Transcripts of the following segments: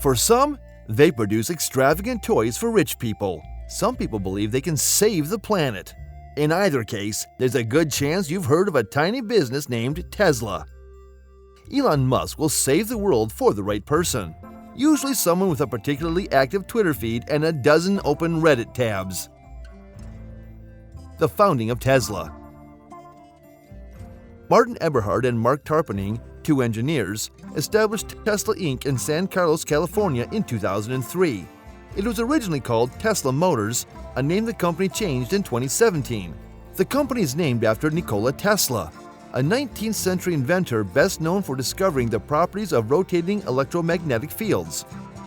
For some, they produce extravagant toys for rich people. Some people believe they can save the planet. In either case, there's a good chance you've heard of a tiny business named Tesla. Elon Musk will save the world for the right person, usually someone with a particularly active Twitter feed and a dozen open Reddit tabs. The founding of Tesla. Martin Eberhard and Mark Tarpenning, two engineers, established Tesla Inc. in San Carlos, California in 2003. It was originally called Tesla Motors, a name the company changed in 2017. The company is named after Nikola Tesla, a 19th century inventor best known for discovering the properties of rotating electromagnetic fields.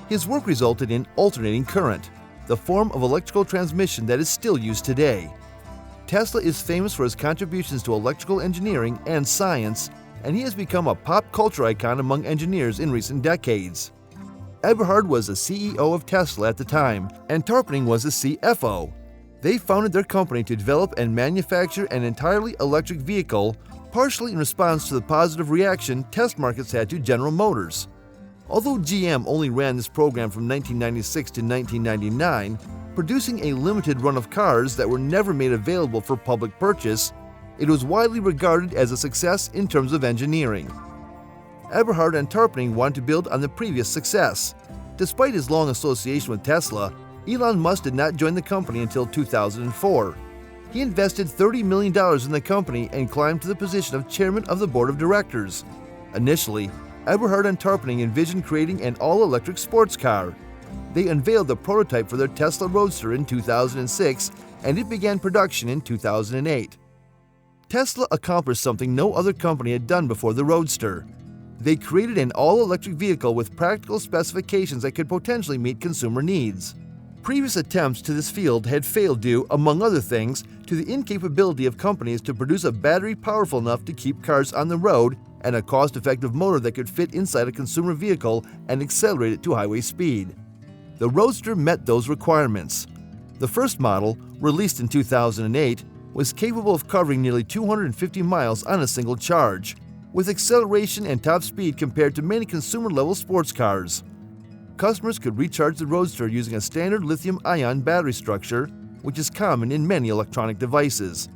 His work resulted in alternating current, the form of electrical transmission that is still used today. Tesla is famous for his contributions to electrical engineering and science, and he has become a pop culture icon among engineers in recent decades. Eberhard was the CEO of Tesla at the time, and Tarpenning was the CFO. They founded their company to develop and manufacture an entirely electric vehicle, partially in response to the positive reaction test markets had to General Motors. Although GM only ran this program from 1996 to 1999, producing a limited run of cars that were never made available for public purchase, it was widely regarded as a success in terms of engineering. Eberhard and Tarpenning wanted to build on the previous success. Despite his long association with Tesla, Elon Musk did not join the company until 2004. He invested $30 million in the company and climbed to the position of chairman of the board of directors. Initially, Eberhard and Tarpenning envisioned creating an all-electric sports car. They unveiled the prototype for their Tesla Roadster in 2006, and it began production in 2008. Tesla accomplished something no other company had done before the Roadster. They created an all-electric vehicle with practical specifications that could potentially meet consumer needs. Previous attempts to this field had failed due, among other things, to the incapability of companies to produce a battery powerful enough to keep cars on the road and a cost-effective motor that could fit inside a consumer vehicle and accelerate it to highway speed. The Roadster met those requirements. The first model, released in 2008, was capable of covering nearly 250 miles on a single charge, with acceleration and top speed compared to many consumer-level sports cars. Customers could recharge the Roadster using a standard lithium-ion battery structure, which is common in many electronic devices.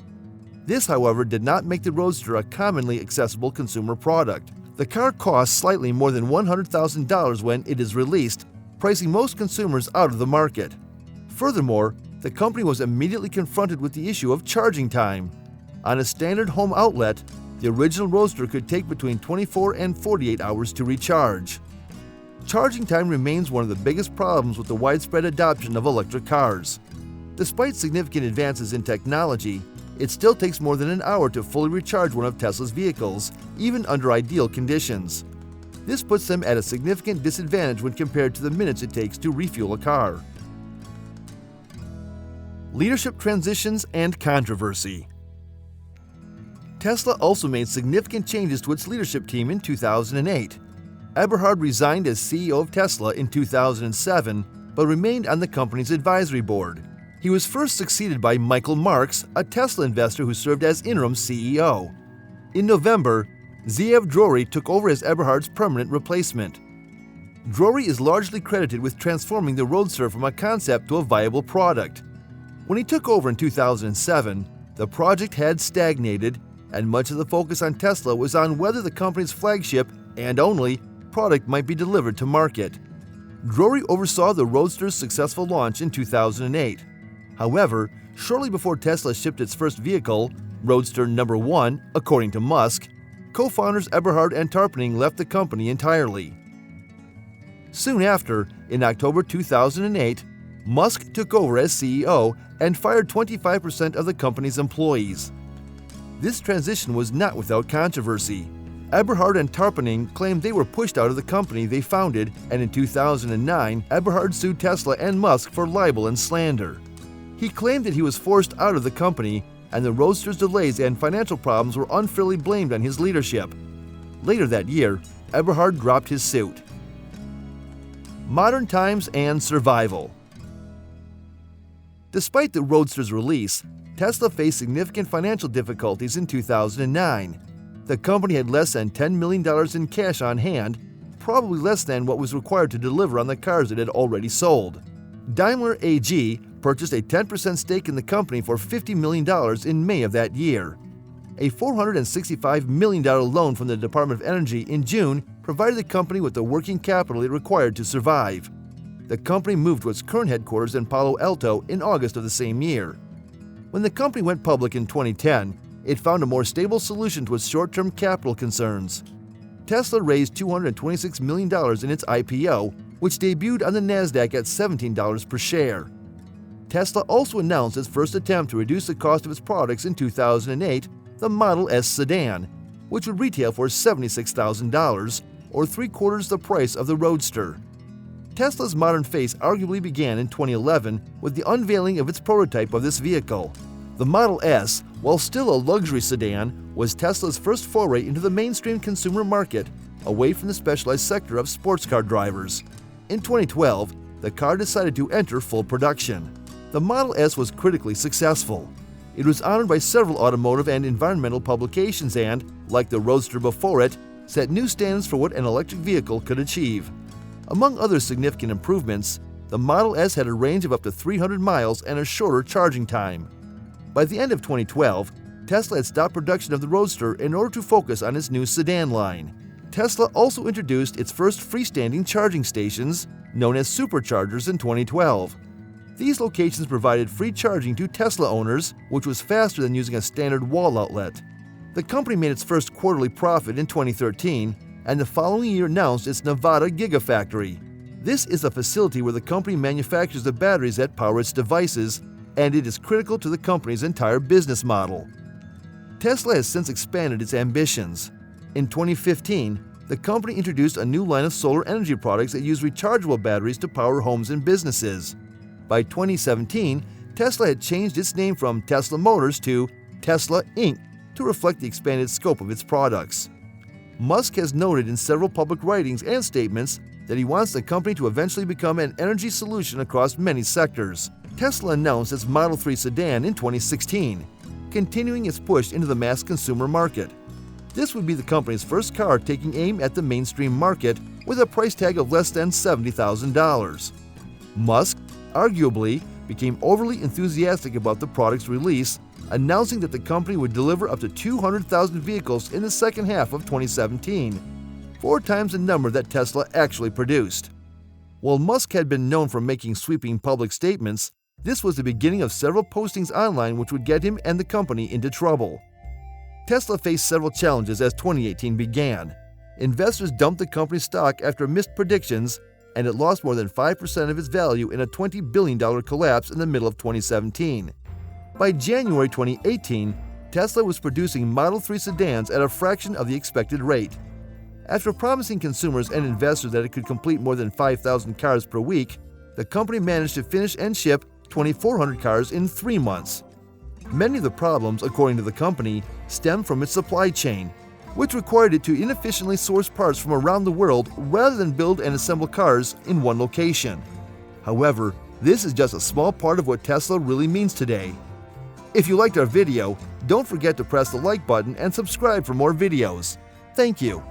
This, however, did not make the Roadster a commonly accessible consumer product. The car costs slightly more than $100,000 when it is released, pricing most consumers out of the market. Furthermore, the company was immediately confronted with the issue of charging time. On a standard home outlet, the original Roadster could take between 24 and 48 hours to recharge. Charging time remains one of the biggest problems with the widespread adoption of electric cars. Despite significant advances in technology, it still takes more than an hour to fully recharge one of Tesla's vehicles, even under ideal conditions. This puts them at a significant disadvantage when compared to the minutes it takes to refuel a car. Leadership transitions and controversy. Tesla also made significant changes to its leadership team in 2008. Eberhard resigned as CEO of Tesla in 2007, but remained on the company's advisory board. He was first succeeded by Michael Marks, a Tesla investor who served as interim CEO. In November, Zeev Drory took over as Eberhard's permanent replacement. Drory is largely credited with transforming the Roadster from a concept to a viable product. When he took over in 2007, the project had stagnated, and much of the focus on Tesla was on whether the company's flagship, and only, product might be delivered to market. Drory oversaw the Roadster's successful launch in 2008. However, shortly before Tesla shipped its first vehicle, Roadster number 1, according to Musk, co-founders Eberhard and Tarpenning left the company entirely. Soon after, in October 2008, Musk took over as CEO and fired 25% of the company's employees. This transition was not without controversy. Eberhard and Tarpenning claimed they were pushed out of the company they founded, and in 2009, Eberhard sued Tesla and Musk for libel and slander. He claimed that he was forced out of the company, and the Roadster's delays and financial problems were unfairly blamed on his leadership. Later that year, Eberhard dropped his suit. Modern times and survival. Despite the Roadster's release, Tesla faced significant financial difficulties in 2009. The company had less than $10 million in cash on hand, probably less than what was required to deliver on the cars it had already sold. Daimler AG purchased a 10% stake in the company for $50 million in May of that year. A $465 million loan from the Department of Energy in June provided the company with the working capital it required to survive. The company moved to its current headquarters in Palo Alto in August of the same year. When the company went public in 2010, it found a more stable solution to its short-term capital concerns. Tesla raised $226 million in its IPO, which debuted on the Nasdaq at $17 per share. Tesla also announced its first attempt to reduce the cost of its products in 2008, the Model S sedan, which would retail for $76,000, or three-quarters the price of the Roadster. Tesla's modern face arguably began in 2011 with the unveiling of its prototype of this vehicle. The Model S, while still a luxury sedan, was Tesla's first foray into the mainstream consumer market, away from the specialized sector of sports car drivers. In 2012, the car decided to enter full production. The Model S was critically successful. It was honored by several automotive and environmental publications and, like the Roadster before it, set new standards for what an electric vehicle could achieve. Among other significant improvements, the Model S had a range of up to 300 miles and a shorter charging time. By the end of 2012, Tesla had stopped production of the Roadster in order to focus on its new sedan line. Tesla also introduced its first freestanding charging stations, known as superchargers, in 2012. These locations provided free charging to Tesla owners, which was faster than using a standard wall outlet. The company made its first quarterly profit in 2013, and the following year announced its Nevada Gigafactory. This is a facility where the company manufactures the batteries that power its devices, and it is critical to the company's entire business model. Tesla has since expanded its ambitions. In 2015, the company introduced a new line of solar energy products that use rechargeable batteries to power homes and businesses. By 2017, Tesla had changed its name from Tesla Motors to Tesla Inc. to reflect the expanded scope of its products. Musk has noted in several public writings and statements that he wants the company to eventually become an energy solution across many sectors. Tesla announced its Model 3 sedan in 2016, continuing its push into the mass consumer market. This would be the company's first car taking aim at the mainstream market with a price tag of less than $70,000. Musk, arguably, became overly enthusiastic about the product's release, announcing that the company would deliver up to 200,000 vehicles in the second half of 2017, 4 times the number that Tesla actually produced. While Musk had been known for making sweeping public statements, this was the beginning of several postings online which would get him and the company into trouble. Tesla faced several challenges as 2018 began. Investors dumped the company's stock after missed predictions, and it lost more than 5% of its value in a $20 billion collapse in the middle of 2017. By January 2018, Tesla was producing Model 3 sedans at a fraction of the expected rate. After promising consumers and investors that it could complete more than 5,000 cars per week, the company managed to finish and ship 2,400 cars in 3 months. Many of the problems, according to the company, stem from its supply chain, which required it to inefficiently source parts from around the world rather than build and assemble cars in one location. However, this is just a small part of what Tesla really means today. If you liked our video, don't forget to press the like button and subscribe for more videos. Thank you.